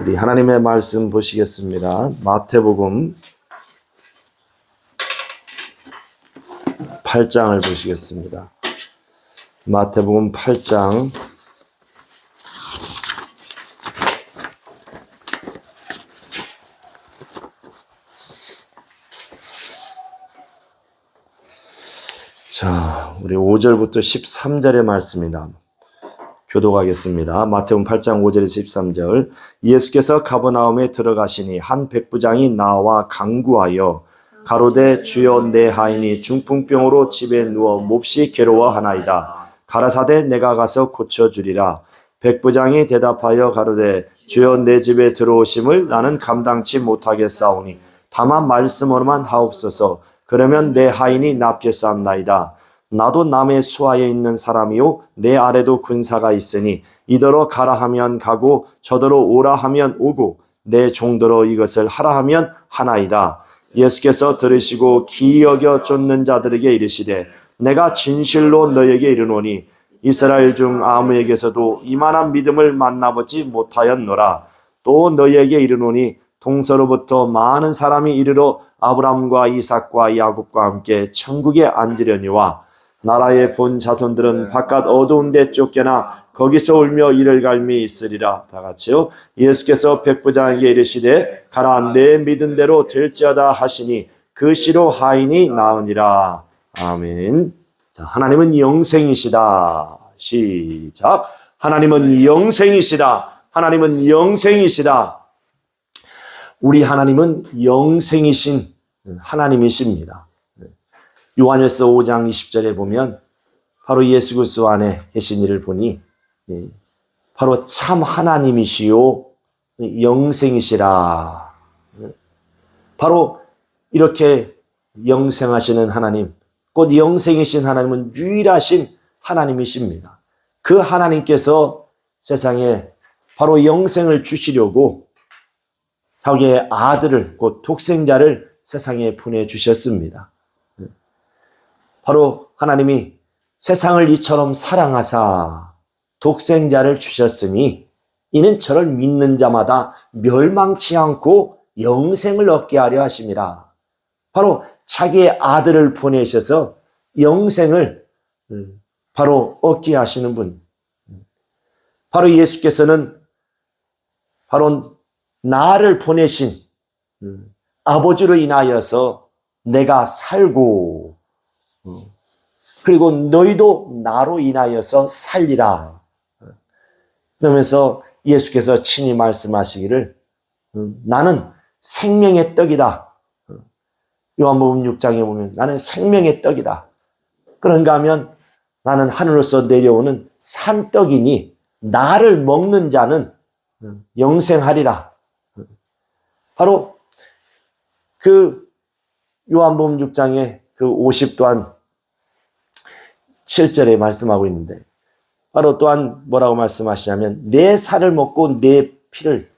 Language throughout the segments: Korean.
우리 하나님의 말씀 보시겠습니다. 마태복음 8장을 보시겠습니다. 마태복음 8장 자, 우리 5절부터 13절의 말씀입니다. 교독하겠습니다. 마태복음 8장 5절에서 13절. 예수께서 가버나움에 들어가시니 한 백부장이 나와 간구하여 가로되 주여 내 하인이 중풍병으로 집에 누워 몹시 괴로워하나이다. 가라사대 내가 가서 고쳐주리라. 백부장이 대답하여 가로되 주여 내 집에 들어오심을 나는 감당치 못하겠사오니 다만 말씀으로만 하옵소서. 그러면 내 하인이 낫겠사옵나이다. 나도 남의 수하에 있는 사람이요 내 아래도 군사가 있으니 이더러 가라 하면 가고 저더러 오라 하면 오고 내 종더러 이것을 하라 하면 하나이다. 예수께서 들으시고 기이 여겨 쫓는 자들에게 이르시되 내가 진실로 너에게 이르노니 이스라엘 중 아무에게서도 이만한 믿음을 만나보지 못하였노라. 또 너에게 이르노니 동서로부터 많은 사람이 이르러 아브람과 이삭과 야곱과 함께 천국에 앉으려니와 나라의 본 자손들은 바깥 어두운 데 쫓겨나 거기서 울며 이를 갈미 있으리라. 다 같이요. 예수께서 백부장에게 이르시되 가라 내 믿은 대로 될지어다 하시니 그 시로 하인이 나으니라. 아멘. 자, 하나님은 영생이시다. 시작. 하나님은 영생이시다. 하나님은 영생이시다. 우리 하나님은 영생이신 하나님이십니다. 요한일서 5장 20절에 보면 바로 예수 그리스도 안에 계신 이를 보니 바로 참 하나님이시요 영생이시라. 바로 이렇게 영생하시는 하나님, 곧 영생이신 하나님은 유일하신 하나님이십니다. 그 하나님께서 세상에 바로 영생을 주시려고 자기의 아들을, 곧 독생자를 세상에 보내주셨습니다. 바로 하나님이 세상을 이처럼 사랑하사 독생자를 주셨으니 이는 저를 믿는 자마다 멸망치 않고 영생을 얻게 하려 하심이라. 바로 자기의 아들을 보내셔서 영생을 바로 얻게 하시는 분. 바로 예수께서는 바로 나를 보내신 아버지로 인하여서 내가 살고 그리고 너희도 나로 인하여서 살리라. 그러면서 예수께서 친히 말씀하시기를 나는 생명의 떡이다. 요한복음 6장에 보면 나는 생명의 떡이다. 그런가 하면 나는 하늘로서 내려오는 산떡이니 나를 먹는 자는 영생하리라. 바로 그 요한복음 6장에 그 50 또한 7절에 말씀하고 있는데 바로 또한 뭐라고 말씀하시냐면 내 살을 먹고 내 피를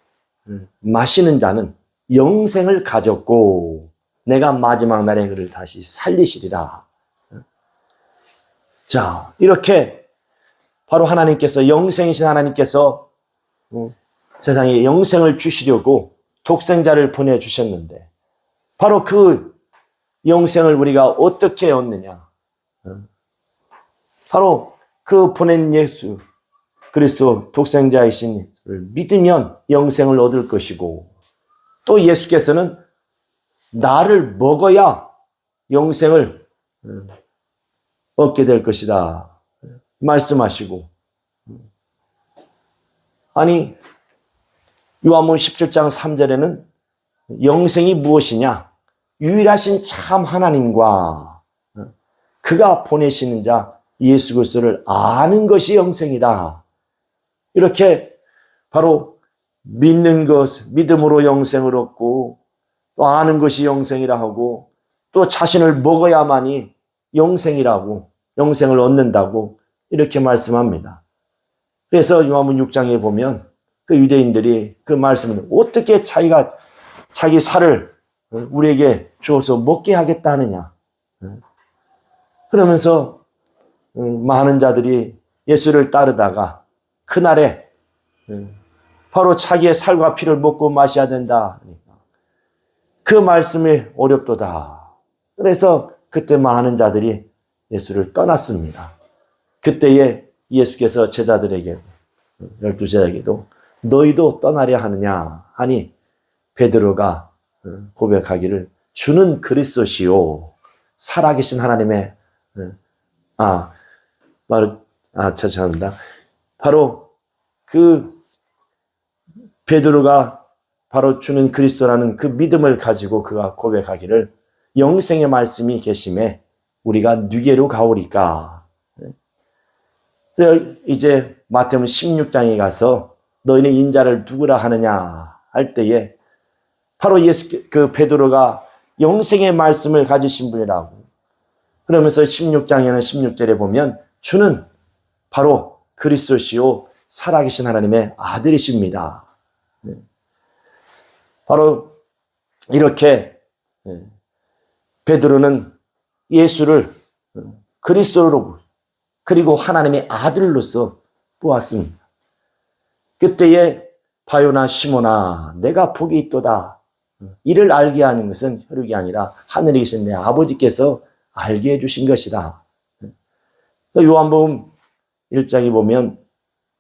마시는 자는 영생을 가졌고 내가 마지막 날에 그를 다시 살리시리라. 자, 이렇게 바로 하나님께서 영생이신 하나님께서 세상에 영생을 주시려고 독생자를 보내주셨는데 바로 그 영생을 우리가 어떻게 얻느냐. 바로 그 보낸 예수 그리스도 독생자이신 믿으면 영생을 얻을 것이고 또 예수께서는 나를 먹어야 영생을 얻게 될 것이다 말씀하시고 아니 요한복음 17장 3절에는 영생이 무엇이냐? 유일하신 참 하나님과 그가 보내시는 자 예수 그리스도를 아는 것이 영생이다. 이렇게 바로 믿는 것, 믿음으로 영생을 얻고 또 아는 것이 영생이라 하고 또 자신을 먹어야만이 영생이라고 영생을 얻는다고 이렇게 말씀합니다. 그래서 요한복음 6장에 보면 그 유대인들이 그 말씀을 어떻게 자기가 자기 살을 우리에게 주어서 먹게 하겠다 하느냐. 그러면서 많은 자들이 예수를 따르다가 그날에 바로 자기의 살과 피를 먹고 마셔야 된다. 그 말씀이 어렵도다. 그래서 그때 많은 자들이 예수를 떠났습니다. 그때에 예수께서 제자들에게, 12제자에게도 너희도 떠나려 하느냐 하니 베드로가 고백하기를 주는 그리스도시요 살아계신 하나님의 죄송합니다. 바로 그 베드로가 바로 주는 그리스도라는 그 믿음을 가지고 그가 고백하기를 영생의 말씀이 계심에 우리가 누게로 가오리까. 그래 이제 마태복음 16장에 가서 너희는 인자를 누구라 하느냐 할 때에 바로 그 베드로가 영생의 말씀을 가지신 분이라고. 그러면서 16장에는 16절에 보면 주는 바로 그리스도시요 살아계신 하나님의 아들이십니다. 바로 이렇게 베드로는 예수를 그리스도로 그리고 하나님의 아들로서 보았습니다. 그때에 바요나 시몬아 내가 복이 있도다. 이를 알게 하는 것은 혈육이 아니라 하늘에 계신 내 아버지께서 알게 해주신 것이다. 요한복음 1장에 보면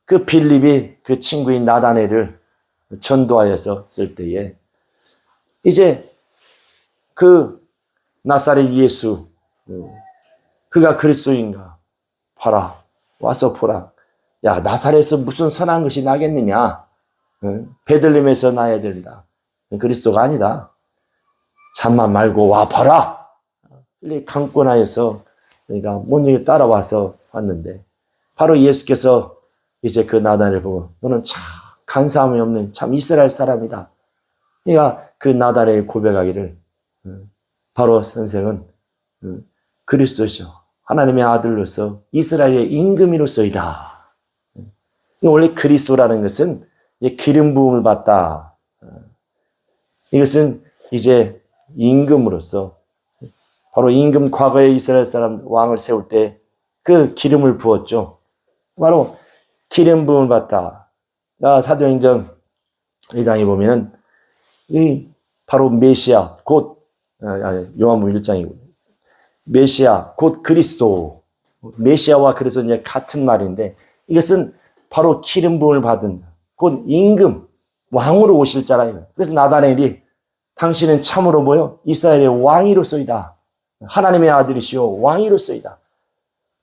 그 빌립이 그 친구인 나다네를 전도하여서 쓸 때에 이제 그 나사렛 예수 그가 그리스도인가 봐라 와서 보라. 야 나사렛에서 무슨 선한 것이 나겠느냐. 베들레헴에서 나야 된다. 그리스도가 아니다. 잠만 말고 와 봐라. 강권하여서 그러니까 못 따라와서 왔는데 바로 예수께서 이제 그 나단을 보고 너는 참 간사함이 없는 참 이스라엘 사람이다. 그러니까 그 나단의 고백하기를 바로 선생은 그리스도시요 하나님의 아들로서 이스라엘의 임금이로서이다. 원래 그리스도라는 것은 기름 부음을 받다. 이것은 이제 임금으로서 바로 임금 과거에 이스라엘 사람 왕을 세울 때 그 기름을 부었죠. 바로 기름 부음을 받다. 사도행전 2장에 보면은 이 바로 메시아 곧 요한복음 1장이고 메시아 곧 그리스도 메시아와 그리스도 이제 같은 말인데 이것은 바로 기름 부음을 받은 곧 임금 왕으로 오실 자라. 그래서 나다넬이 당신은 참으로 뭐요? 이스라엘의 왕이로서이다. 하나님의 아들이시오 왕이로서이다.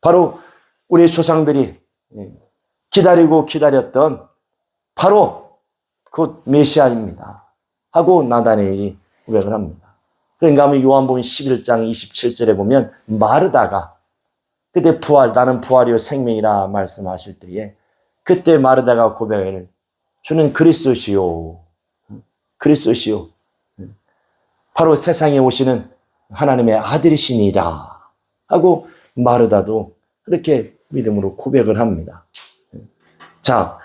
바로 우리 조상들이 기다리고 기다렸던 바로 그 메시아입니다. 하고 나다넬이 고백을 합니다. 그러니까 요한복음 11장 27절에 보면 마르다가 그때 나는 부활이요 생명이라 말씀하실 때에 그때 마르다가 고백을 주는 그리스도시요 그리스도시요 바로 세상에 오시는 하나님의 아들이시니이다 하고 마르다도 그렇게 믿음으로 고백을 합니다. 자,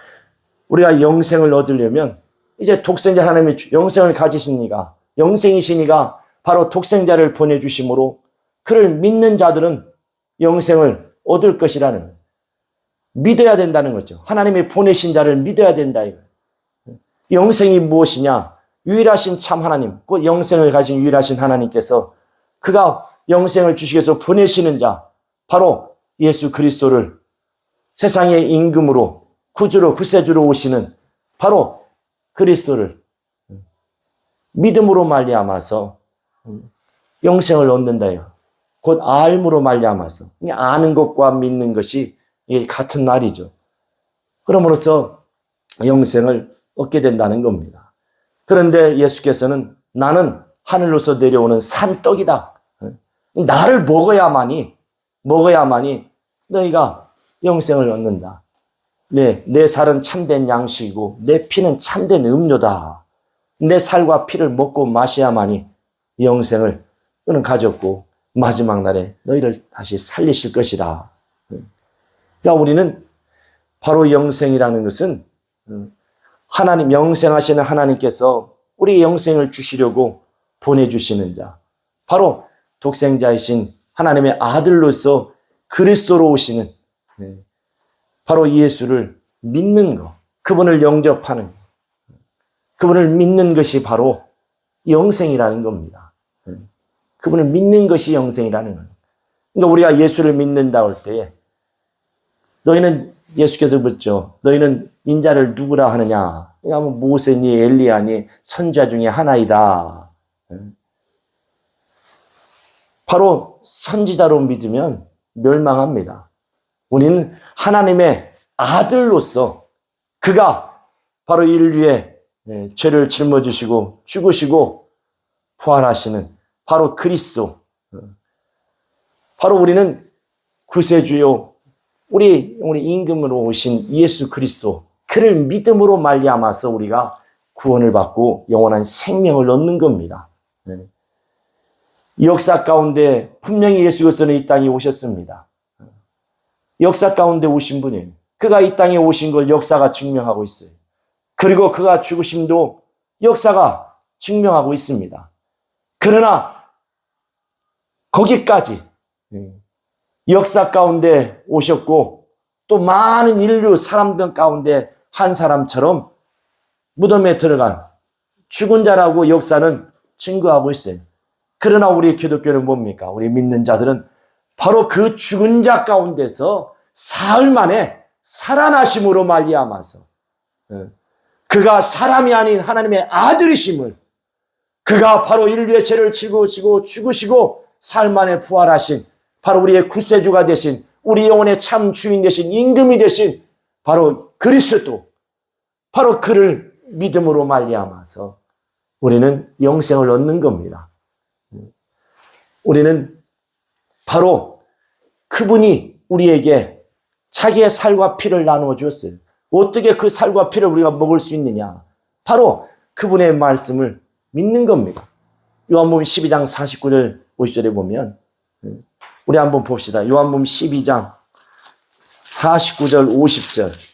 우리가 영생을 얻으려면 이제 독생자 하나님의 영생을 가지시니가 영생이시니가 바로 독생자를 보내주심으로 그를 믿는 자들은 영생을 얻을 것이라는 믿어야 된다는 거죠. 하나님이 보내신 자를 믿어야 된다. 영생이 무엇이냐? 유일하신 참 하나님, 그 영생을 가진 유일하신 하나님께서 그가 영생을 주시기 위해서 보내시는 자, 바로 예수 그리스도를 세상의 임금으로 구주로 구세주로 오시는 바로 그리스도를 믿음으로 말미암아서 영생을 얻는다요. 곧 알므로 말미암아서 아는 것과 믿는 것이 같은 말이죠. 그럼으로써 영생을 얻게 된다는 겁니다. 그런데 예수께서는 나는 하늘로서 내려오는 산떡이다. 나를 먹어야만이 너희가 영생을 얻는다. 내 살은 참된 양식이고 내 피는 참된 음료다. 내 살과 피를 먹고 마셔야만이 영생을 너는 가졌고 마지막 날에 너희를 다시 살리실 것이다. 그러니까 우리는 바로 영생이라는 것은 하나님 영생하시는 하나님께서 우리 영생을 주시려고 보내주시는 자, 바로 독생자이신 하나님의 아들로서 그리스도로 오시는 바로 예수를 믿는 것, 그분을 영접하는 것, 그분을 믿는 것이 바로 영생이라는 겁니다. 그분을 믿는 것이 영생이라는 거예요. 그러니까 우리가 예수를 믿는다 할 때에 너희는 예수께서 묻죠. 너희는 인자를 누구라 하느냐? 그러니까 모세니 엘리야니 선지자 중에 하나이다. 바로 선지자로 믿으면 멸망합니다. 우리는 하나님의 아들로서 그가 바로 인류의 죄를 짊어지시고 죽으시고 부활하시는 바로 그리스도. 바로 우리는 구세주요 우리 임금으로 오신 예수 그리스도 그를 믿음으로 말미암아서 우리가 구원을 받고 영원한 생명을 얻는 겁니다. 역사 가운데 분명히 예수께서는 이 땅에 오셨습니다. 역사 가운데 오신 분이에요. 그가 이 땅에 오신 걸 역사가 증명하고 있어요. 그리고 그가 죽으심도 역사가 증명하고 있습니다. 그러나 거기까지 역사 가운데 오셨고 또 많은 인류 사람들 가운데 한 사람처럼 무덤에 들어간 죽은 자라고 역사는 증거하고 있어요. 그러나 우리 기독교는 뭡니까? 우리 믿는 자들은 바로 그 죽은 자 가운데서 사흘 만에 살아나심으로 말미암아서 그가 사람이 아닌 하나님의 아들이심을 그가 바로 인류의 죄를 지고 죽으시고 사흘 만에 부활하신 바로 우리의 구세주가 되신 우리 영혼의 참 주인 되신 임금이 되신 바로 그리스도 바로 그를 믿음으로 말미암아서 우리는 영생을 얻는 겁니다. 우리는 바로 그분이 우리에게 자기의 살과 피를 나누어 주었어요. 어떻게 그 살과 피를 우리가 먹을 수 있느냐? 바로 그분의 말씀을 믿는 겁니다. 요한복음 12장 49절 50절에 보면 우리 한번 봅시다. 요한복음 12장 49절 50절.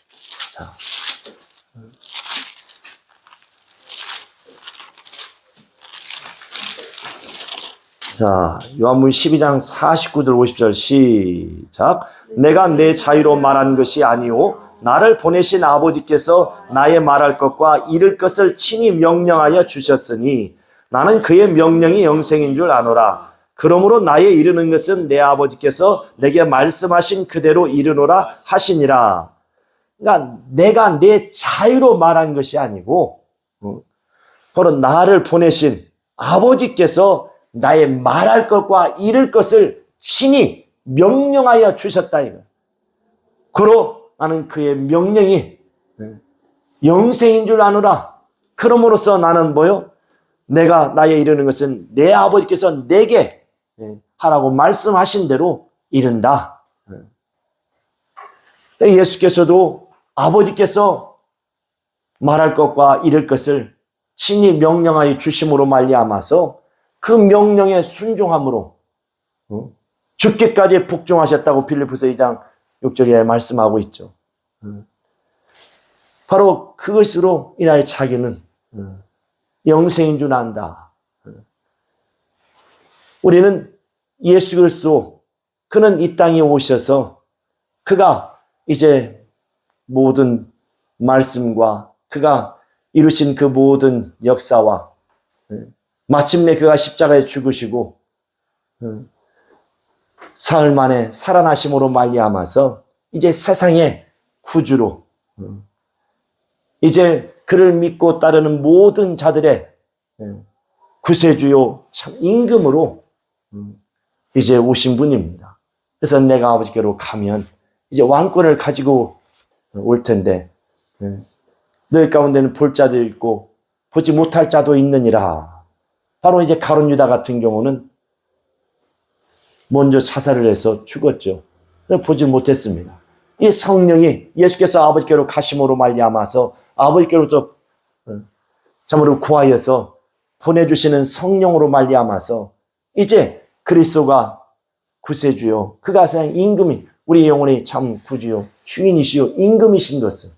자, 요한복음 12장 49절 50절 시작. 내가 내 자유로 말한 것이 아니오 나를 보내신 아버지께서 나의 말할 것과 이를 것을 친히 명령하여 주셨으니 나는 그의 명령이 영생인 줄 아노라. 그러므로 나의 이르는 것은 내 아버지께서 내게 말씀하신 그대로 이르노라 하시니라. 그러니까 내가 내 자유로 말한 것이 아니고 바로 나를 보내신 아버지께서 나의 말할 것과 이를 것을 친히 명령하여 주셨다 이거. 그로 나는 그의 명령이 영생인 줄 아노라. 그러므로써 나는 뭐요? 내가 나의 이르는 것은 내 아버지께서 내게 하라고 말씀하신 대로 이른다. 예수께서도 아버지께서 말할 것과 이를 것을 친히 명령하여 주심으로 말미암아서 그 명령에 순종함으로 죽기까지 복종하셨다고 빌립보서 2장 6절에 말씀하고 있죠. 바로 그것으로 인하여 자기는 영생인 줄 안다. 우리는 예수 그리스도 그는 이 땅에 오셔서 그가 이제 모든 말씀과 그가 이루신 그 모든 역사와 마침내 그가 십자가에 죽으시고 사흘 만에 살아나심으로 말미암아서 이제 세상의 구주로 이제 그를 믿고 따르는 모든 자들의 구세주요 참 임금으로 이제 오신 분입니다. 그래서 내가 아버지께로 가면 이제 왕권을 가지고 올 텐데 너희 가운데는 볼 자도 있고 보지 못할 자도 있느니라. 바로 이제 가룟 유다 같은 경우는 먼저 자살을 해서 죽었죠. 보지 못했습니다. 이 성령이 예수께서 아버지께로 가심으로 말미암아서 아버지께로서 참으로 구하여서 보내주시는 성령으로 말미암아서 이제 그리스도가 구세주요 그가 그냥 임금이 우리 영혼의 참 구주요 주인이시요 임금이신 것을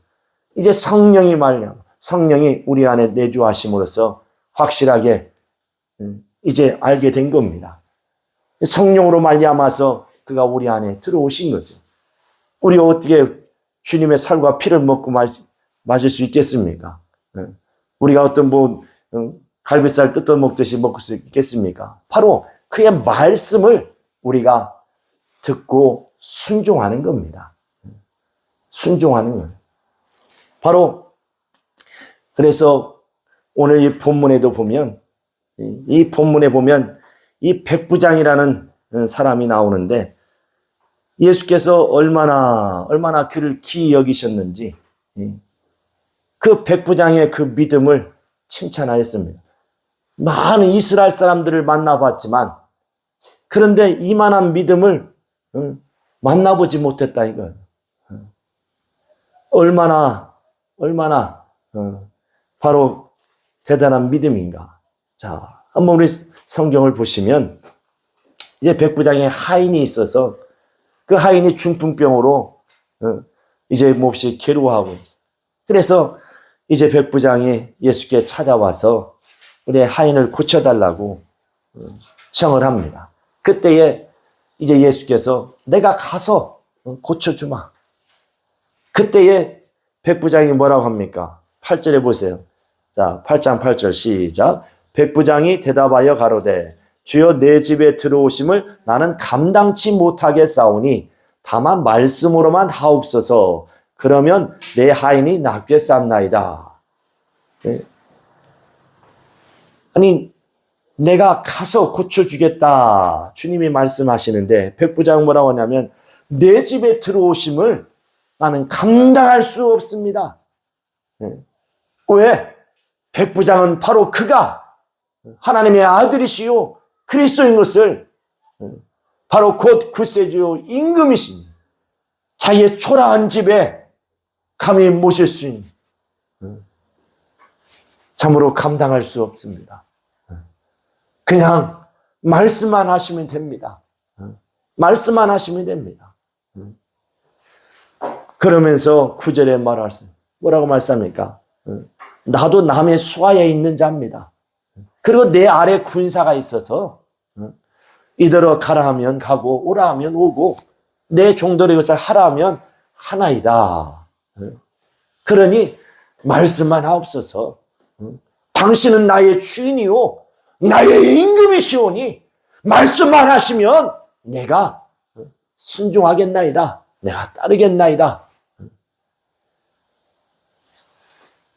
이제 성령이 말미암아 성령이 우리 안에 내주하심으로써 확실하게 이제 알게 된 겁니다. 성령으로 말미암아서 그가 우리 안에 들어오신 거죠. 우리가 어떻게 주님의 살과 피를 먹고 마실 수 있겠습니까? 우리가 어떤 갈비살 뜯어 먹듯이 먹을 수 있겠습니까? 바로 그의 말씀을 우리가 듣고 순종하는 겁니다. 순종하는 거예요. 바로 그래서 오늘 이 본문에도 보면 이 본문에 보면 이 백부장이라는 사람이 나오는데 예수께서 얼마나 그를 귀히 여기셨는지 그 백부장의 그 믿음을 칭찬하였습니다. 많은 이스라엘 사람들을 만나봤지만 그런데 이만한 믿음을 만나보지 못했다 이거예요. 얼마나 바로 대단한 믿음인가. 자, 한번 우리 성경을 보시면 이제 백부장의 하인이 있어서 그 하인이 중풍병으로 이제 몹시 괴로워하고 있어요. 그래서 이제 백부장이 예수께 찾아와서 우리 하인을 고쳐달라고 청을 합니다. 그때에 이제 예수께서 내가 가서 고쳐주마. 그때에 백부장이 뭐라고 합니까? 8절에 보세요. 자, 8장 8절 시작. 백부장이 대답하여 가로되 주여 내 집에 들어오심을 나는 감당치 못하겠사오니 다만 말씀으로만 하옵소서. 그러면 내 하인이 낫겠사옵나이다. 네. 아니 내가 가서 고쳐주겠다. 주님이 말씀하시는데 백부장 뭐라고 하냐면 내 집에 들어오심을 나는 감당할 수 없습니다. 네. 왜? 백부장은 바로 그가 하나님의 아들이시요 그리스도인 것을 바로 곧 구세주요 임금이신 자기의 초라한 집에 감히 모실 수 있는 참으로 감당할 수 없습니다. 그냥 말씀만 하시면 됩니다. 말씀만 하시면 됩니다. 그러면서 9절에 뭐라고 말씀합니까? 나도 남의 수하에 있는 자입니다. 그리고 내 아래 군사가 있어서 이대로 가라 하면 가고 오라 하면 오고 내 종들의 것을 하라 하면 하나이다. 그러니 말씀만 하옵소서. 당신은 나의 주인이요 나의 임금이시오니 말씀만 하시면 내가 순종하겠나이다. 내가 따르겠나이다.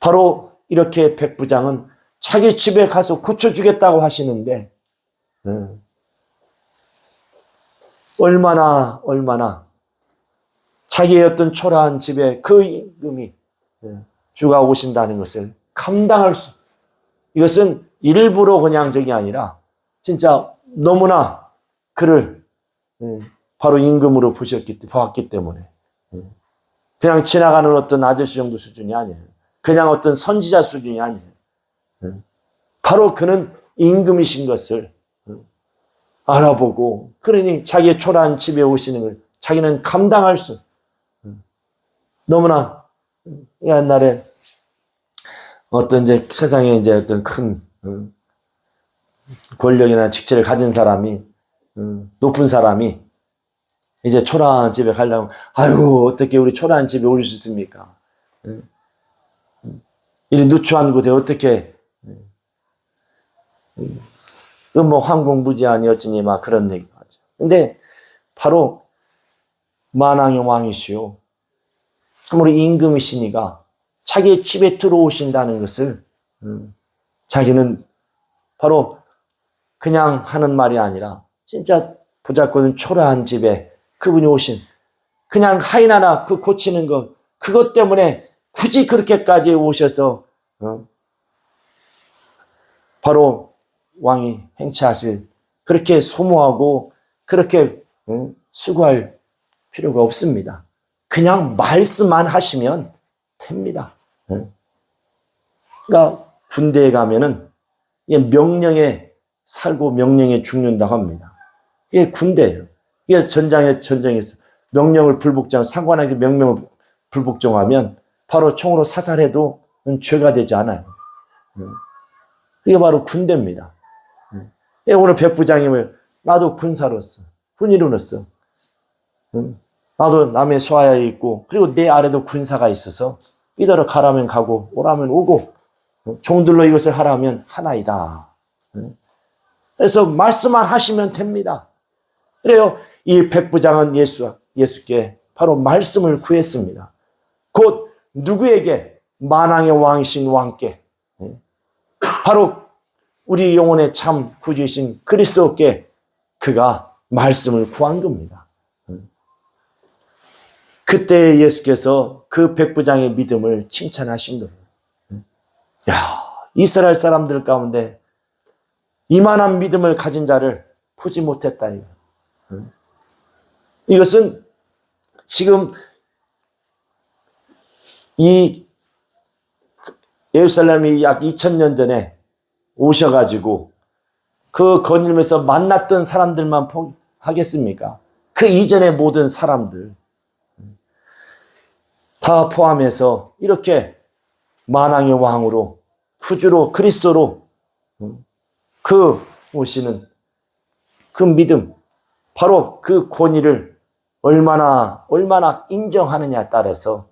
바로 이렇게 백부장은 자기 집에 가서 고쳐주겠다고 하시는데 얼마나 자기의 어떤 초라한 집에 그 임금이 주가 오신다는 것을 감당할 수, 이것은 일부러 그냥 저게 아니라 진짜 너무나 그를 바로 임금으로 보았기 때문에 그냥 지나가는 어떤 아저씨 정도 수준이 아니에요. 그냥 어떤 선지자 수준이 아니에요. 바로 그는 임금이신 것을 알아보고 그러니 자기의 초라한 집에 오시는 걸 자기는 감당할 수 너무나 옛날에 어떤 이제 세상에 이제 어떤 큰 권력이나 직책을 가진 사람이 높은 사람이 이제 초라한 집에 가려면 아이고 어떻게 우리 초라한 집에 올 수 있습니까? 이 누추한 곳에 어떻게 뭐 황공무지하니 어찌니 막 그런 얘기 하죠. 근데 바로 만왕의 왕이시오 참으로 임금이시니가 자기의 집에 들어오신다는 것을 자기는 바로 그냥 하는 말이 아니라 진짜 보잘것없는 초라한 집에 그분이 오신 그냥 하인 하나 그 고치는 것 그것 때문에 굳이 그렇게까지 오셔서 바로 왕이 행차하실 그렇게 소모하고 그렇게 수고할 필요가 없습니다. 그냥 말씀만 하시면 됩니다. 그러니까 군대에 가면은 명령에 살고 명령에 죽는다고 합니다. 이게 군대예요. 이게 전쟁에서 명령을 불복종, 상관에게 명령을 불복종하면 바로 총으로 사살해도 죄가 되지 않아요. 이게 바로 군대입니다. 오늘 백부장이 나도 군사로서 군인으로서 나도 남의 소하에 있고 그리고 내 아래도 군사가 있어서 이대로 가라면 가고 오라면 오고 종들로 이것을 하라면 하나이다. 그래서 말씀만 하시면 됩니다. 그래요. 이 백부장은 예수께 바로 말씀을 구했습니다. 곧 누구에게? 만왕의 왕이신 왕께, 바로 우리 영혼의 참 구주이신 그리스도께 그가 말씀을 구한 겁니다. 그때 예수께서 그 백부장의 믿음을 칭찬하신 거예요. 야, 이스라엘 사람들 가운데 이만한 믿음을 가진 자를 보지 못했다. 이것은 지금 이 예루살렘이 약 2000년 전에 오셔가지고 그 거닐면서 만났던 사람들만 하겠습니까? 그 이전의 모든 사람들 다 포함해서 이렇게 만왕의 왕으로 구주로 그리스도로 그 오시는 그 믿음, 바로 그 권위를 얼마나 인정하느냐에 따라서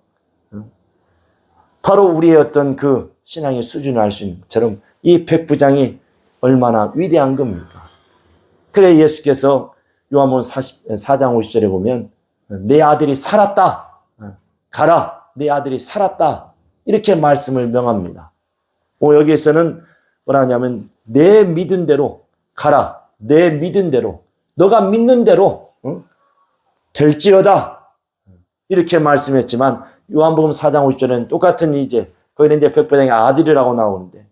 바로 우리의 어떤 그 신앙의 수준을 알 수 있는 것처럼 이 백부장이 얼마나 위대한 겁니까? 그래 예수께서 요한복음 4장 50절에 보면 내 아들이 살았다. 가라. 내 아들이 살았다. 이렇게 말씀을 명합니다. 여기에서는 뭐라 하냐면 내 믿은 대로 가라. 내 믿은 대로 너가 믿는 대로 될지어다. 이렇게 말씀했지만 요한복음 4장 50절에는 똑같은 거기는 이제 백부장의 아들이라고 나오는데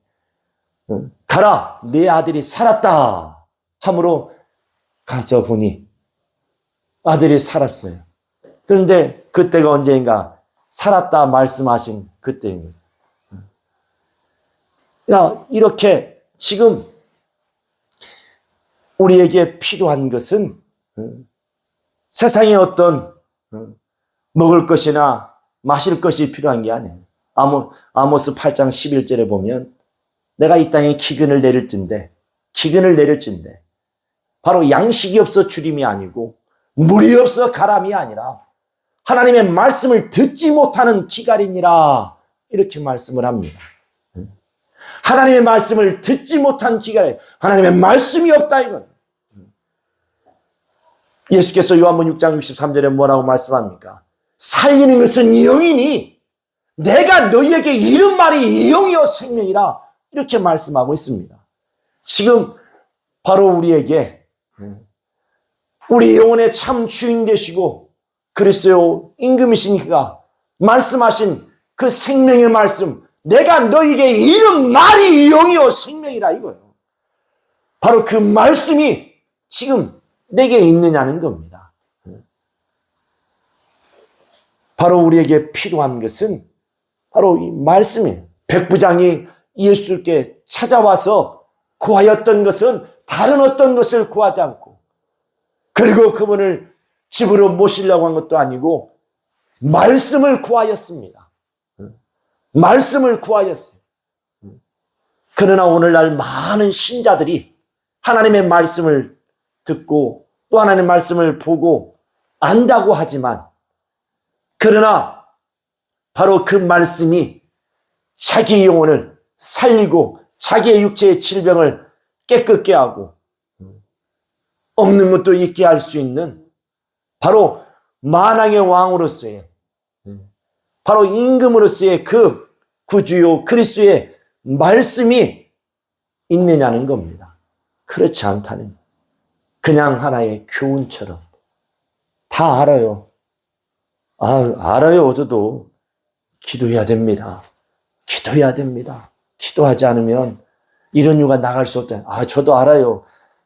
가라. 내 아들이 살았다. 함으로 가서 보니 아들이 살았어요. 그런데 그때가 언제인가 살았다 말씀하신 그때인 거예요. 이렇게 지금 우리에게 필요한 것은 세상에 어떤 먹을 것이나 마실 것이 필요한 게 아니에요. 아모스 8장 11절에 보면 내가 이 땅에 기근을 내릴진데 바로 양식이 없어 주림이 아니고 물이 없어 가람이 아니라 하나님의 말씀을 듣지 못하는 기갈이니라 이렇게 말씀을 합니다. 하나님의 말씀을 듣지 못한 기갈, 하나님의 말씀이 없다 이건. 예수께서 요한복음 6장 63절에 뭐라고 말씀합니까? 살리는 것은 영이니 내가 너희에게 이른 말이 영이요 생명이라 이렇게 말씀하고 있습니다. 지금 바로 우리에게 우리 영혼의 참 주인 되시고 그리스도의 임금이신 그가 말씀하신 그 생명의 말씀, 내가 너희에게 이른 말이 영이요 생명이라 이거예요. 바로 그 말씀이 지금 내게 있느냐는 겁니다. 바로 우리에게 필요한 것은 바로 이 말씀이에요. 백부장이 예수께 찾아와서 구하였던 것은 다른 어떤 것을 구하지 않고 그리고 그분을 집으로 모시려고 한 것도 아니고 말씀을 구하였습니다. 말씀을 구하였어요. 그러나 오늘날 많은 신자들이 하나님의 말씀을 듣고 또 하나님의 말씀을 보고 안다고 하지만 그러나 바로 그 말씀이 자기 영혼을 살리고 자기의 육체의 질병을 깨끗게 하고 없는 것도 있게 할 수 있는 바로 만왕의 왕으로서의 바로 임금으로서의 그 구주요 그리스도의 말씀이 있느냐는 겁니다. 그렇지 않다는 그냥 하나의 교훈처럼 다 알아요. 알아요. 저도 기도해야 됩니다. 기도해야 됩니다. 기도하지 않으면 이런 이유가 나갈 수 없다. 저도 알아요.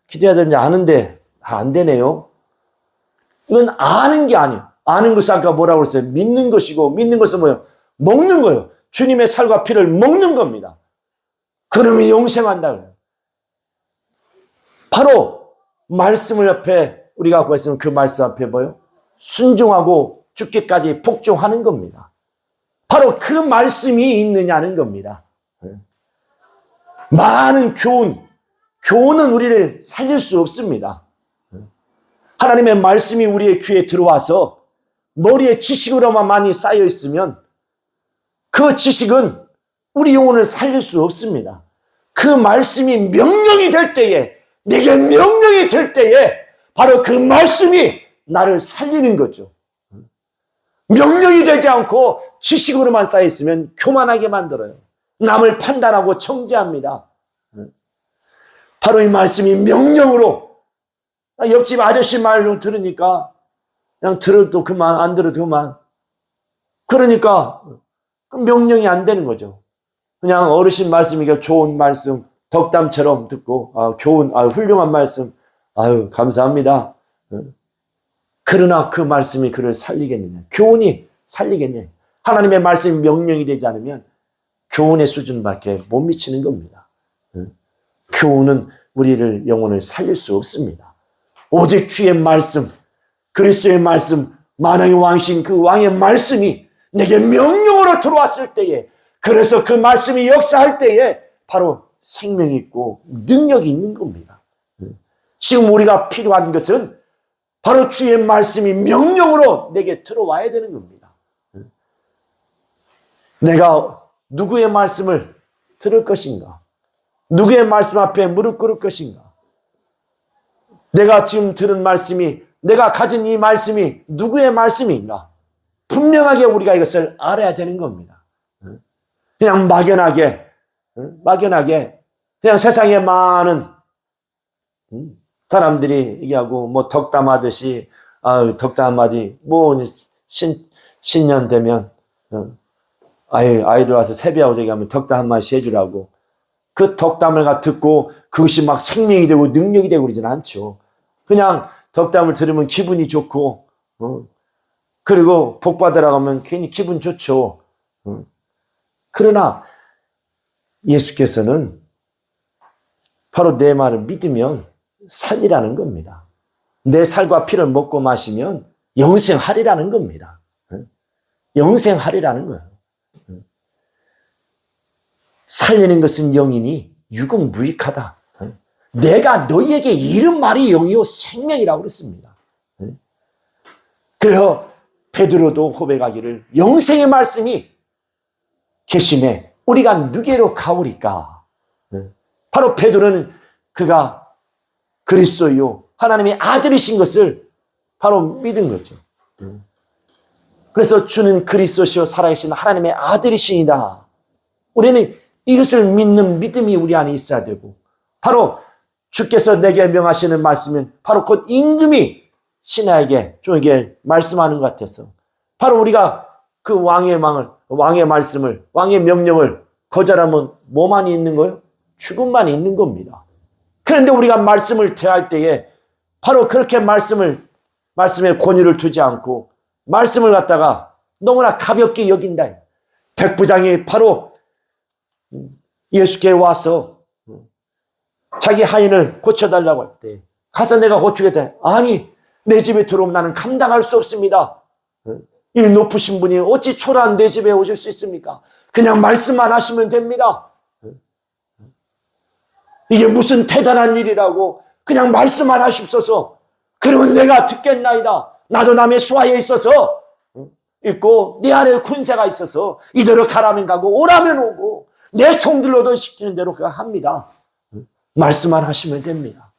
기도해야 되는지 아는데 안 되네요. 이건 아는 게 아니에요. 아는 것은 아까 뭐라고 그랬어요? 믿는 것이고 믿는 것은 뭐예요? 먹는 거예요. 주님의 살과 피를 먹는 겁니다. 그러면 영생한다. 바로 말씀을 옆에 우리가 구했으면 그 말씀 앞에 뭐예요? 순종하고 죽기까지 복종하는 겁니다. 바로 그 말씀이 있느냐는 겁니다. 많은 교훈은 우리를 살릴 수 없습니다. 하나님의 말씀이 우리의 귀에 들어와서 머리에 지식으로만 많이 쌓여 있으면 그 지식은 우리 영혼을 살릴 수 없습니다. 그 말씀이 명령이 될 때에, 내게 명령이 될 때에 바로 그 말씀이 나를 살리는 거죠. 명령이 되지 않고 지식으로만 쌓여있으면 교만하게 만들어요. 남을 판단하고 정죄합니다. 바로 이 말씀이 명령으로, 옆집 아저씨 말로 들으니까 그냥 들어도 그만, 안 들어도 그만. 그러니까 명령이 안 되는 거죠. 그냥 어르신 말씀이니까 좋은 말씀, 덕담처럼 듣고, 훌륭한 말씀, 감사합니다. 그러나 그 말씀이 그를 살리겠느냐? 교훈이 살리겠느냐? 하나님의 말씀이 명령이 되지 않으면 교훈의 수준밖에 못 미치는 겁니다. 교훈은 우리를, 영혼을 살릴 수 없습니다. 오직 주의 말씀, 그리스도의 말씀, 만왕의 왕신 그 왕의 말씀이 내게 명령으로 들어왔을 때에, 그래서 그 말씀이 역사할 때에 바로 생명이 있고 능력이 있는 겁니다. 지금 우리가 필요한 것은 바로 주의 말씀이 명령으로 내게 들어와야 되는 겁니다. 내가 누구의 말씀을 들을 것인가? 누구의 말씀 앞에 무릎 꿇을 것인가? 내가 지금 들은 말씀이, 내가 가진 이 말씀이 누구의 말씀인가? 분명하게 우리가 이것을 알아야 되는 겁니다. 그냥 막연하게 그냥 세상에 많은 사람들이 얘기하고 뭐 덕담하듯이, 덕담 한마디, 뭐 신년 되면 아이들 와서 세배하고 저기 하면 덕담 한마디 해주라고, 그 덕담을 듣고 그것이 막 생명이 되고 능력이 되고 그러진 않죠. 그냥 덕담을 들으면 기분이 좋고, 그리고 복 받으라고 하면 괜히 기분 좋죠. 그러나 예수께서는 바로 내 말을 믿으면 살리라는 겁니다. 내 살과 피를 먹고 마시면 영생하리라는 겁니다. 영생하리라는 거예요. 살리는 것은 영이니 육은 무익하다. 내가 너희에게 이른 말이 영이요 생명이라고 그랬습니다. 그래서 베드로도 고백하기를, 영생의 말씀이 계심에 우리가 누게로 가오리까? 바로 베드로는 그가 그리스도요 하나님의 아들이신 것을 바로 믿은 거죠. 그래서 주는 그리스도시요 살아계신 하나님의 아들이시니다. 우리는 이것을 믿는 믿음이 우리 안에 있어야 되고, 바로 주께서 내게 명하시는 말씀은 바로 곧 임금이 신하에게 좀 이게 말씀하는 것 같아서, 바로 우리가 그 왕의 말씀을, 왕의 명령을 거절하면 뭐만 있는 거예요? 죽음만 있는 겁니다. 그런데 우리가 말씀을 대할 때에 바로 그렇게 말씀에 권위를 두지 않고 말씀을 갖다가 너무나 가볍게 여긴다. 백부장이 바로 예수께 와서 자기 하인을 고쳐달라고 할 때, 가서 내가 고치겠다. 아니, 내 집에 들어오면 나는 감당할 수 없습니다. 이 높으신 분이 어찌 초라한 내 집에 오실 수 있습니까? 그냥 말씀만 하시면 됩니다. 이게 무슨 대단한 일이라고, 그냥 말씀만 하십소서. 그러면 내가 듣겠나이다. 나도 남의 수하에 있어서 있고 내 안에 군세가 있어서 이대로 가라면 가고 오라면 오고 내 총들로도 시키는 대로 그가 합니다. 말씀만 하시면 됩니다.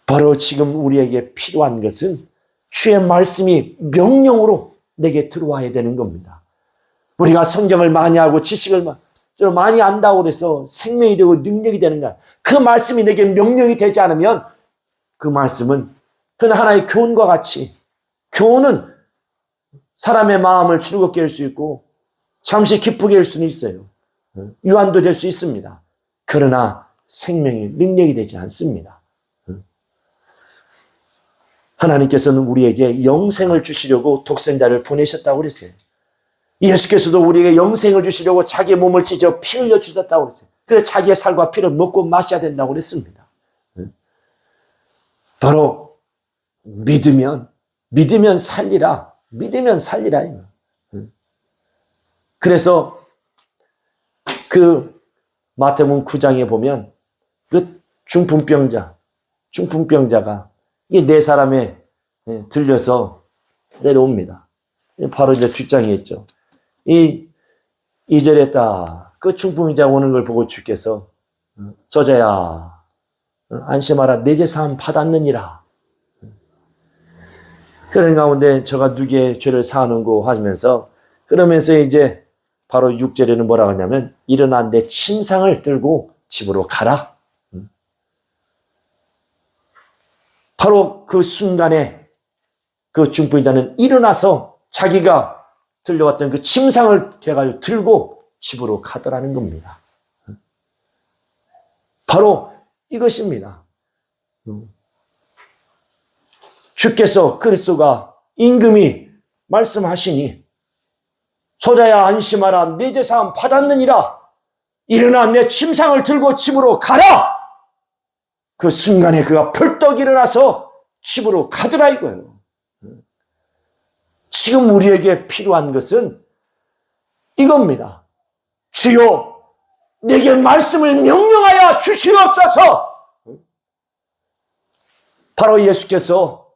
바로 지금 우리에게 필요한 것은 주의 말씀이 명령으로 내게 들어와야 되는 겁니다. 우리가 성경을 많이 하고 지식을 많이 안다고 해서 생명이 되고 능력이 되는 거야. 그 말씀이 내게 명령이 되지 않으면 그 말씀은 그건 하나의 교훈과 같이, 교훈은 사람의 마음을 즐겁게 할 수 있고 잠시 기쁘게 할 수는 있어요. 유한도 될 수 있습니다. 그러나 생명이 능력이 되지 않습니다. 하나님께서는 우리에게 영생을 주시려고 독생자를 보내셨다고 그랬어요. 예수께서도 우리에게 영생을 주시려고 자기의 몸을 찢어 피 흘려 주셨다고 그랬어요. 그래서 자기의 살과 피를 먹고 마셔야 된다고 그랬습니다. 바로 믿으면 살리라. 믿으면 살리라. 그래서 그 마태복음 9장에 보면 그 중풍병자가 이게 네 사람에 들려서 내려옵니다. 바로 이제 뒷장에 있죠. 이 2절에 딱 그 중풍자 오는 걸 보고 주께서 저자야 안심하라 내 죄 사함 받았느니라. 그런 가운데 저가 누구의 죄를 사하는고 하면서 그러면서 이제 바로 6절에는 뭐라고 하냐면 일어나 내 침상을 들고 집으로 가라. 바로 그 순간에 그 중풍자는 일어나서 자기가 들려왔던 그 침상을 해가지고 들고 집으로 가더라는 겁니다. 바로 이것입니다. 주께서 그리스도가 임금이 말씀하시니 소자야 안심하라 내 죄 사함 받았느니라. 일어나 내 침상을 들고 집으로 가라. 그 순간에 그가 벌떡 일어나서 집으로 가더라 이거예요. 지금 우리에게 필요한 것은 이겁니다. 주여 내게 말씀을 명령하여 주시옵소서. 바로 예수께서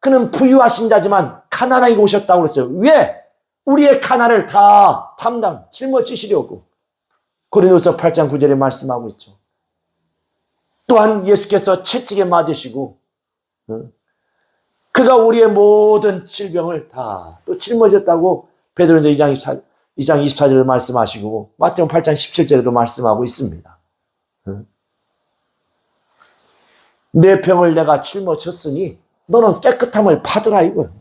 그는 부유하신 자지만 가난하게 오셨다고 그랬어요. 왜? 우리의 가난을 다 짊어지시려고. 고린도서 8장 9절에 말씀하고 있죠. 또한 예수께서 채찍에 맞으시고 그가 우리의 모든 질병을 다 또 짊어졌다고 베드로전서 2장 24절에 말씀하시고 마태복음 8장 17절에도 말씀하고 있습니다. 내 병을 내가 짊어졌으니 너는 깨끗함을 받으라 이거예요.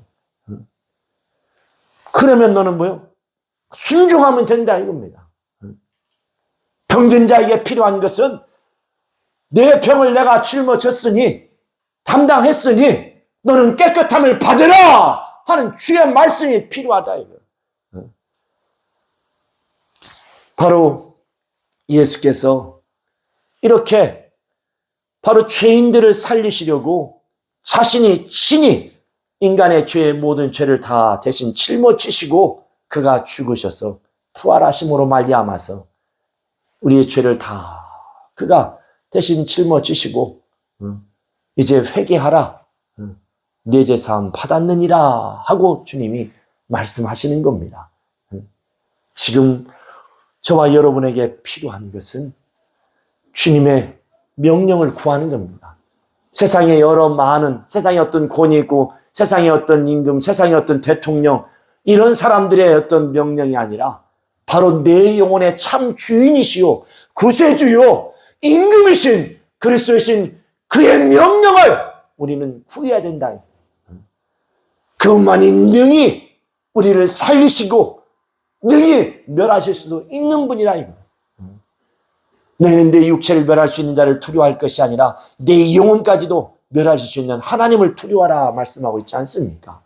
그러면 너는 뭐요? 순종하면 된다 이겁니다. 병든 자에게 필요한 것은 내 병을 내가 짊어졌으니 담당했으니 너는 깨끗함을 받으라 하는 주의 말씀이 필요하다 이거예요. 바로 예수께서 이렇게 바로 죄인들을 살리시려고 자신이 친히 인간의 죄의 모든 죄를 다 대신 짊어지시고 그가 죽으셔서 부활하심으로 말미암아서 우리의 죄를 다 그가 대신 짊어지시고 이제 회개하라 내 죄 사함 받았느니라 하고 주님이 말씀하시는 겁니다. 지금 저와 여러분에게 필요한 것은 주님의 명령을 구하는 겁니다. 세상에 세상에 어떤 권위 있고 세상에 어떤 임금, 세상에 어떤 대통령 이런 사람들의 어떤 명령이 아니라 바로 내 영혼의 참 주인이시오 구세주요 임금이신 그리스도이신 그의 명령을 우리는 구해야 된다. 그것만이 능히 우리를 살리시고 능히 멸하실 수도 있는 분이라 이거. 너희는 내 육체를 멸할 수 있는 자를 두려워할 것이 아니라 내 영혼까지도 멸하실 수 있는 하나님을 두려워하라 말씀하고 있지 않습니까?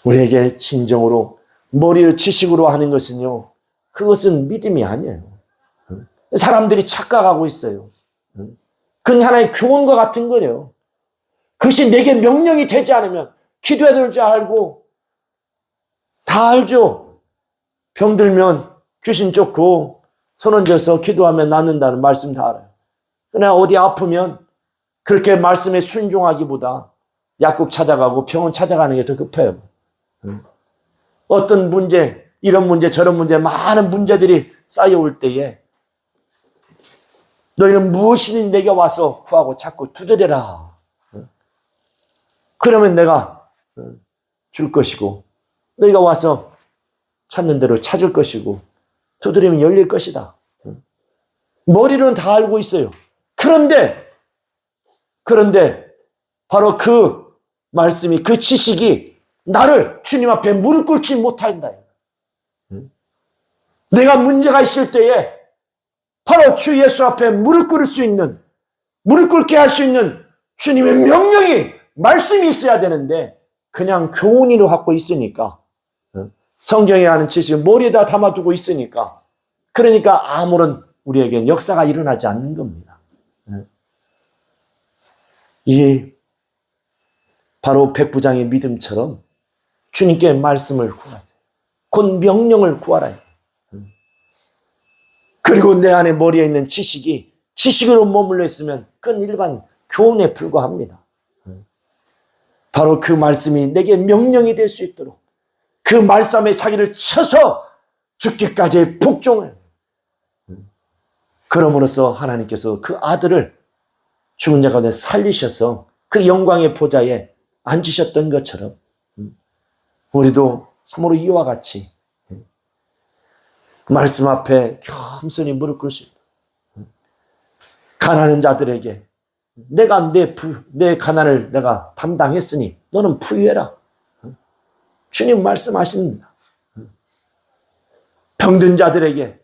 우리에게 진정으로 머리를 지식으로 하는 것은요, 그것은 믿음이 아니에요. 사람들이 착각하고 있어요. 그건 하나의 교훈과 같은 거예요. 그것이 내게 명령이 되지 않으면 기도해야 될 줄 알고 다 알죠. 병들면 귀신 쫓고 손 얹어서 기도하면 낫는다는 말씀 다 알아요. 그러나 어디 아프면 그렇게 말씀에 순종하기보다 약국 찾아가고 병원 찾아가는 게 더 급해요. 어떤 문제, 이런 문제, 저런 문제, 많은 문제들이 쌓여올 때에 너희는 무엇이든 내게 와서 구하고 찾고 두드려라. 그러면 내가 줄 것이고 너희가 와서 찾는 대로 찾을 것이고 두드리면 열릴 것이다. 머리로는 다 알고 있어요. 그런데 바로 그 말씀이 그 지식이 나를 주님 앞에 무릎 꿇지 못한다. 내가 문제가 있을 때에 바로 주 예수 앞에 무릎 꿇을 수 있는 무릎 꿇게 할 수 있는 주님의 명령이 말씀이 있어야 되는데 그냥 교훈으로 갖고 있으니까 성경에 하는 지식을 머리에다 담아두고 있으니까 그러니까 아무런 우리에겐 역사가 일어나지 않는 겁니다. 이 바로 백부장의 믿음처럼 주님께 말씀을 구하세요. 곧 명령을 구하라. 그리고 내 안에 머리에 있는 지식이 지식으로 머물러 있으면 그건 일반 교훈에 불과합니다. 바로 그 말씀이 내게 명령이 될 수 있도록 그 말씀에 자기를 쳐서 죽기까지의 복종을. 그럼으로써 하나님께서 그 아들을 죽은 자 가운데 살리셔서 그 영광의 보좌에 앉으셨던 것처럼 우리도 참으로 이와 같이 말씀 앞에 겸손히 무릎 꿇을 수 있다. 가난한 자들에게 내가 내 가난을 내가 담당했으니 너는 부유해라. 주님 말씀하십니다. 병든 자들에게,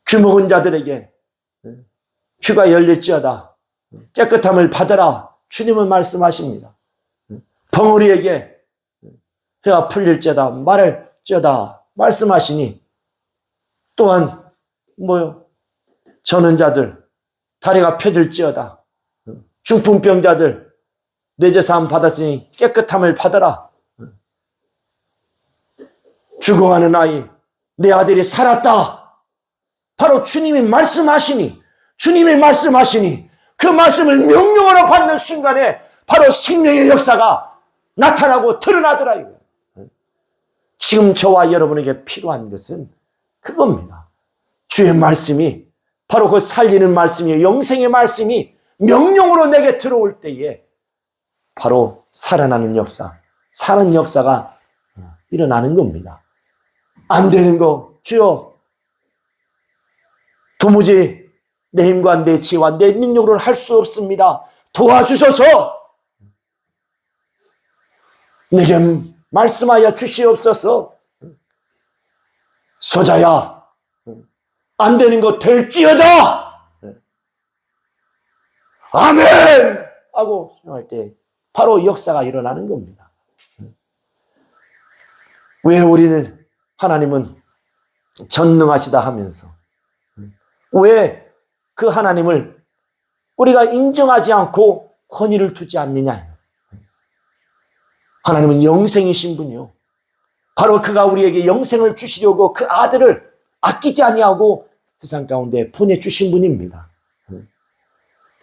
귀 먹은 자들에게 귀가 열릴지어다. 깨끗함을 받아라. 주님은 말씀하십니다. 벙어리에게 혀가 풀릴지어다. 말할지어다. 말씀하시니 또한 뭐요? 저는 자들 다리가 펴질지어다. 중풍병자들 뇌제사함 받았으니 깨끗함을 받아라. 죽어가는 아이 내 아들이 살았다. 바로 주님이 말씀하시니 그 말씀을 명령으로 받는 순간에 바로 생명의 역사가 나타나고 드러나더라. 지금 저와 여러분에게 필요한 것은 그겁니다. 주의 말씀이 바로 그 살리는 말씀이에요. 영생의 말씀이 명령으로 내게 들어올 때에 바로 살아나는 역사, 사는 역사가 일어나는 겁니다. 안 되는 거 주여 도무지 내 힘과 내 지혜와 내 능력으로는 할 수 없습니다. 도와주소서. 내게 말씀하여 주시옵소서. 소자야 안 되는 거 될지어다. 아멘 하고 할 때 바로 역사가 일어나는 겁니다. 왜 우리는 하나님은 전능하시다 하면서 왜 그 하나님을 우리가 인정하지 않고 권위를 두지 않느냐. 하나님은 영생이신 분이요. 바로 그가 우리에게 영생을 주시려고 그 아들을 아끼지 아니하고 세상 가운데 보내주신 분입니다.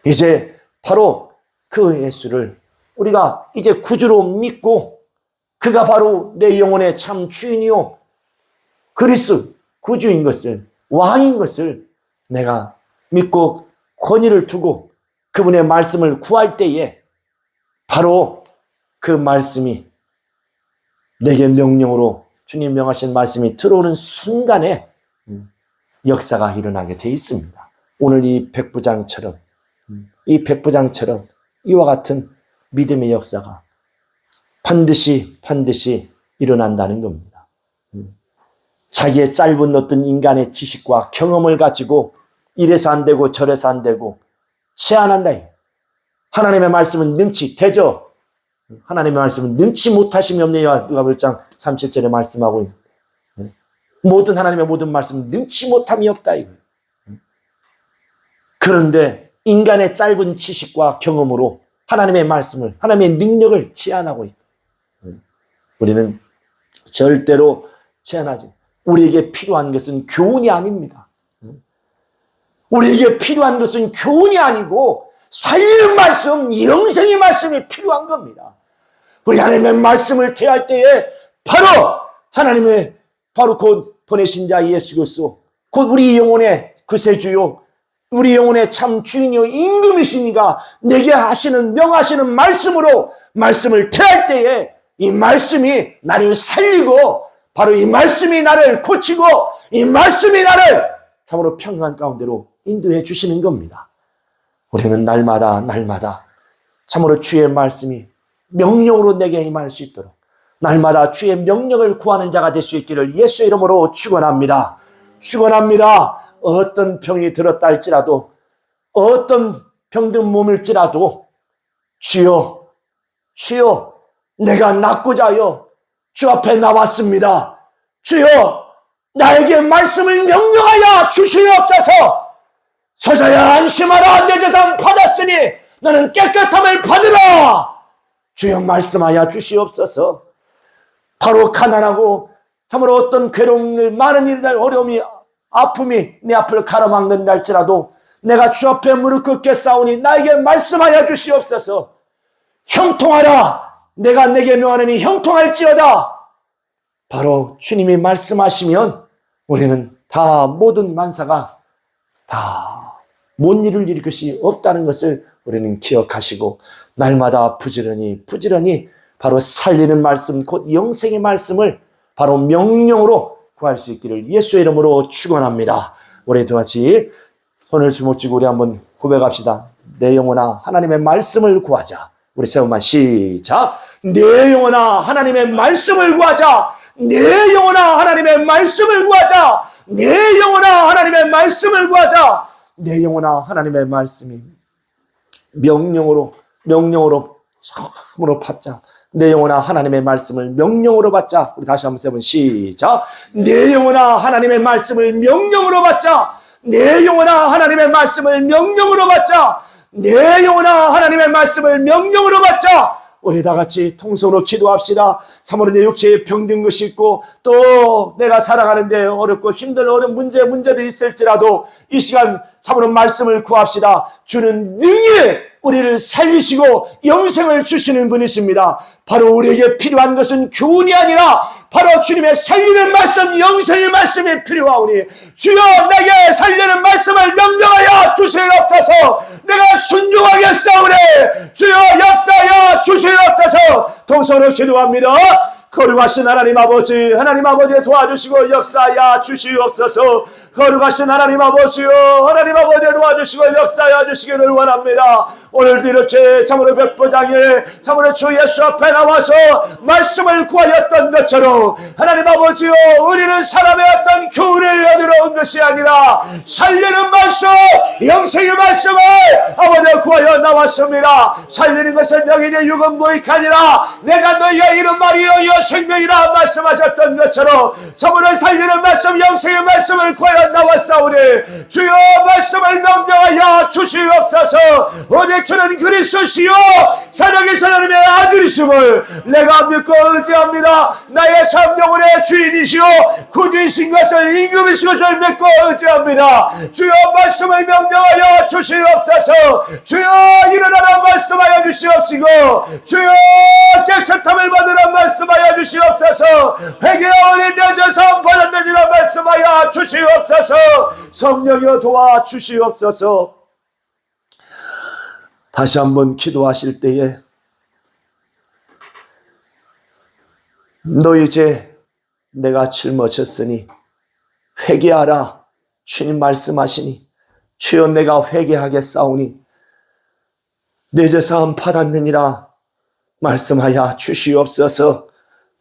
이제 바로 그 예수를 우리가 이제 구주로 믿고 그가 바로 내 영혼의 참 주인이요 그리스도 구주인 것을 왕인 것을 내가 믿고 권위를 두고 그분의 말씀을 구할 때에 바로 그 말씀이 내게 명령으로 주님 명하신 말씀이 들어오는 순간에 역사가 일어나게 돼 있습니다. 오늘 이 백부장처럼 이와 같은 믿음의 역사가 반드시 일어난다는 겁니다. 자기의 짧은 어떤 인간의 지식과 경험을 가지고 이래서 안 되고 저래서 안 되고 제한한다. 하나님의 말씀은 능치 되죠. 하나님의 말씀은 능치 못하심이 없네요. 누가복음 37절에 말씀하고 있는데 모든 하나님의 모든 말씀은 능치 못함이 없다. 그런데 인간의 짧은 지식과 경험으로 하나님의 말씀을 하나님의 능력을 제한하고 있다. 우리는 절대로 제한하지. 우리에게 필요한 것은 교훈이 아닙니다. 우리에게 필요한 것은 교훈이 아니고 살리는 말씀, 영생의 말씀이 필요한 겁니다. 우리 하나님의 말씀을 대할 때에 바로 하나님의 바로 곧 보내신 자 예수 그리스도 곧 우리 영혼의 구세주요 우리 영혼의 참 주인이요 임금이시니가 내게 하시는 명하시는 말씀으로 말씀을 대할 때에 이 말씀이 나를 살리고 바로 이 말씀이 나를 고치고 이 말씀이 나를 참으로 평강 가운데로 인도해 주시는 겁니다. 우리는 날마다 참으로 주의 말씀이 명령으로 내게 임할 수 있도록 날마다 주의 명령을 구하는 자가 될 수 있기를 예수의 이름으로 축원합니다. 어떤 병이 들었다 할지라도 어떤 병든 몸일지라도 주여 내가 낫고자 하여 주 앞에 나왔습니다. 주여 나에게 말씀을 명령하여 주시옵소서. 서자야 안심하라. 내 재산 받았으니 너는 깨끗함을 받으라. 주여 말씀하여 주시옵소서. 바로 가난하고 참으로 어떤 괴로움을 많은 일들 어려움이 아픔이 내 앞을 가로막는다 할지라도 내가 주 앞에 무릎 꿇겠사오니 나에게 말씀하여 주시옵소서. 형통하라. 내가 내게 명하느니 형통할지어다. 바로 주님이 말씀하시면 우리는 다 모든 만사가 다 못 이룰 것이 없다는 것을 우리는 기억하시고 날마다 부지런히 바로 살리는 말씀, 곧 영생의 말씀을 바로 명령으로 구할 수 있기를 예수의 이름으로 축원합니다. 우리 같이 손을 주먹쥐고 우리 한번 고백합시다. 내 영혼아 하나님의 말씀을 구하자. 우리 세 번만 시작. 내 영혼아 하나님의 말씀을 구하자. 내 영혼아 하나님의 말씀을 구하자. 내 영혼아 하나님의 말씀을 구하자. 내 영혼아 하나님의 말씀이 명령으로 처음으로 받자. 내 영혼아 하나님의 말씀을 명령으로 받자. 우리 다시 한번 세 번 시작. 내 영혼아 하나님의 말씀을 명령으로 받자. 내 영혼아 하나님의 말씀을 명령으로 받자. 내 영혼아 하나님의 말씀을 명령으로 받자. 우리 다 같이 통성으로 기도합시다. 참으로 내 육체에 병든 것이 있고 또 내가 살아가는데 어렵고 힘든 문제들이 있을지라도 이 시간 참으로 말씀을 구합시다. 주는 능히 우리를 살리시고 영생을 주시는 분이십니다. 바로 우리에게 필요한 것은 교훈이 아니라 바로 주님의 살리는 말씀, 영생의 말씀이 필요하오니 주여 내게 살리는 말씀을 명령하여 주시옵소서. 내가 순종하겠사오니 주여 역사하여 주시옵소서. 동서로 기도합니다. 거룩하신 하나님 아버지의 도와주시고 역사하여 주시옵소서. 거룩하신 하나님 아버지여 도와주시고 역사하여 주시기를 원합니다. 오늘도 이렇게 참으로 백보장에 참으로 주 예수 앞에 나와서 말씀을 구하였던 것처럼 하나님 아버지여 우리는 사람의 어떤 교훈을 얻으러 온 것이 아니라 살리는 말씀, 영생의 말씀을 아버지 구하여 나왔습니다. 살리는 것은 영인의 육은 무익 아니라 내가 너희가 이런 말이여 생명이라 말씀하셨던 것처럼 참으로 살리는 말씀, 영생의 말씀을 구하여 나왔사오니 주여 말씀을 명령하여 주시옵소서. 오직 주는 그리스도시요 살아계신 하나님의 아들이심을 내가 믿고 의지합니다. 나의 참 영혼의 주인이시오 구주이신 것을 임금이신 것을 믿고 의지합니다. 주여 말씀을 명령하여 주시옵소서. 주여 일어나라 말씀하여 주시옵시고 주여 깨끗함을 받으라 말씀하여 주시옵소서. 회개하오니 내 죄사함 받았느니라 말씀하여 주시옵소서. 성령여 도와주시옵소서. 다시 한번 기도하실 때에 너희 죄 내가 짊어졌으니 회개하라 주님 말씀하시니 주여 내가 회개하겠사오니 내 죄사함 받았느니라 말씀하여 주시옵소서.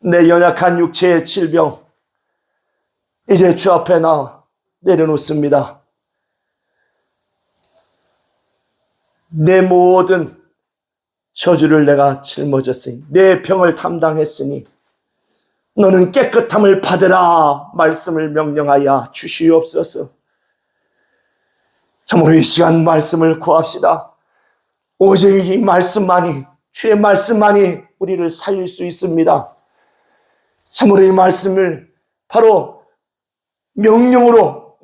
내 연약한 육체의 질병 이제 주 앞에 나 내려놓습니다. 내 모든 저주를 내가 짊어졌으니 내 병을 담당했으니 너는 깨끗함을 받으라 말씀을 명령하여 주시옵소서. 참으로 이 시간 말씀을 구합시다. 오직 이 말씀만이 주의 말씀만이 우리를 살릴 수 있습니다. 참으로 이 말씀을 바로 명령으로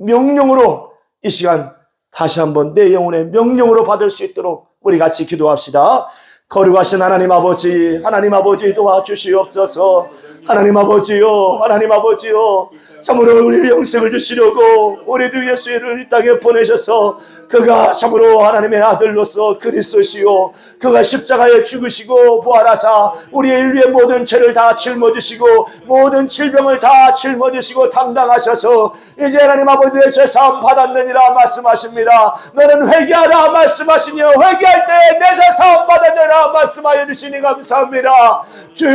이 시간 다시 한번 내 영혼의 명령으로 받을 수 있도록 우리 같이 기도합시다. 거룩하신 하나님 아버지 도와주시옵소서. 하나님 아버지요 참으로 우리를 영생을 주시려고 우리 주 예수를 이 땅에 보내셔서 그가 참으로 하나님의 아들로서 그리스도시요 그가 십자가에 죽으시고 부활하사 우리의 인류의 모든 죄를 다 짊어지시고 모든 질병을 다 짊어지시고 담당하셔서 이제 하나님 아버지의 죄사함 받았느니라 말씀하십니다. 너는 회개하라 말씀하시며 회개할 때 내 죄사함 받았느니라 말씀하여 주시니 감사합니다. 주여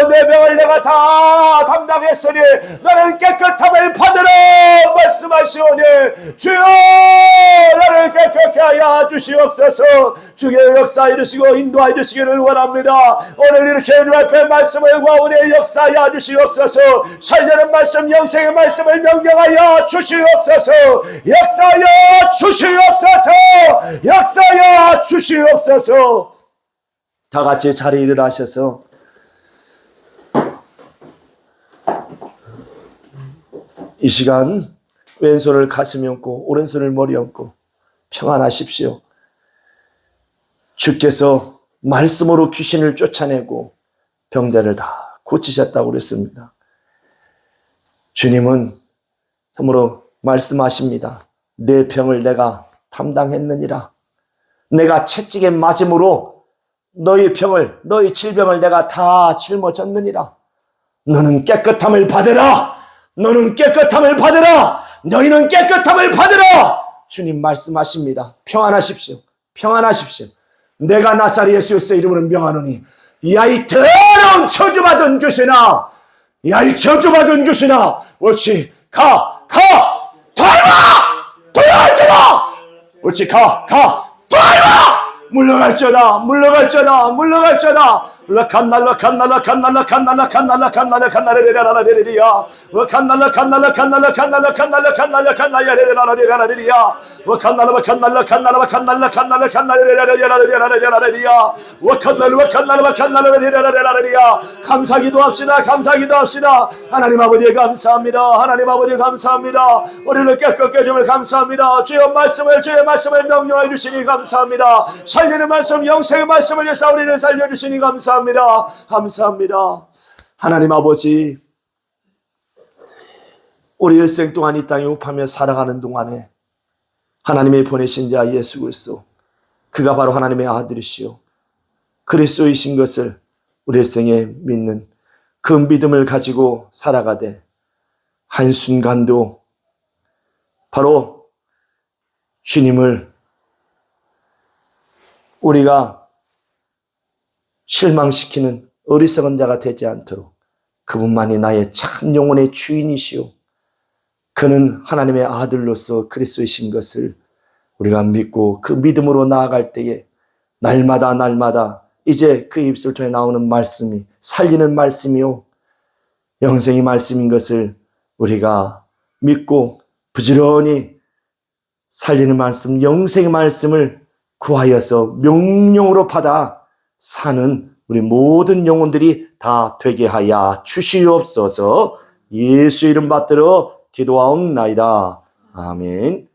내 병을 내가 다 담당했으니 너는 깨끗함을 받으라 말씀하시오니 주여 나를 깨끗게 하여 주시옵소서. 주의 역사해 주시고 인도해 주시기를 원합니다. 오늘 이렇게 주 앞에 말씀을 구하오니 역사하여 주시옵소서. 살려는 말씀 영생의 말씀을 명령하여 주시옵소서. 역사하여 주시옵소서. 역사하여 주시옵소서. 다 같이 자리에 일어나셔서 이 시간 왼손을 가슴에 얹고 오른손을 머리에 얹고 평안하십시오. 주께서 말씀으로 귀신을 쫓아내고 병자를 다 고치셨다고 그랬습니다. 주님은 참으로 말씀하십니다. 내 병을 내가 담당했느니라. 내가 채찍에 맞음으로 너희 병을, 너희 질병을 내가 다 짊어졌느니라. 너는 깨끗함을 받으라. 너는 깨끗함을 받으라. 너희는 깨끗함을 받으라. 주님 말씀하십니다. 평안하십시오. 평안하십시오. 내가 나사렛 예수의 이름으로 명하노니 야 이 더러운 저주받은 귀신아, 야 이 저주받은 귀신아, 옳지, 가 돌아갈지라. 옳지, 가 돌아가. 물러갈지어다. 감사기도 합시다. 하나님 아버지 감사합니다. 하나님 아버지 감사합니다. 우리를 깨끗게 해줌을 감사합니다. 주의 말씀을 명령해 주시니 감사합니다. 살리는 말씀, 영생의 말씀을 위해서 우리를 살려주시니 감사합니다. 감사합니다. 하나님 아버지, 우리 일생 동안 이 땅에 up하며 살아가는 동안에 하나님의 보내신 자 예수 그리스도, 그가 바로 하나님의 아들이시오 그리스도이신 것을 우리 일생에 믿는 그 믿음을 가지고 살아가되 한순간도 바로 주님을 우리가 실망시키는 어리석은 자가 되지 않도록 그분만이 나의 참 영혼의 주인이시오. 그는 하나님의 아들로서 그리스도이신 것을 우리가 믿고 그 믿음으로 나아갈 때에 날마다 이제 그 입술 통해 나오는 말씀이 살리는 말씀이요 영생의 말씀인 것을 우리가 믿고 부지런히 살리는 말씀, 영생의 말씀을 구하여서 명령으로 받아 사는 우리 모든 영혼들이 다 되게 하여 주시옵소서. 예수 이름 받들어 기도하옵나이다. 아멘.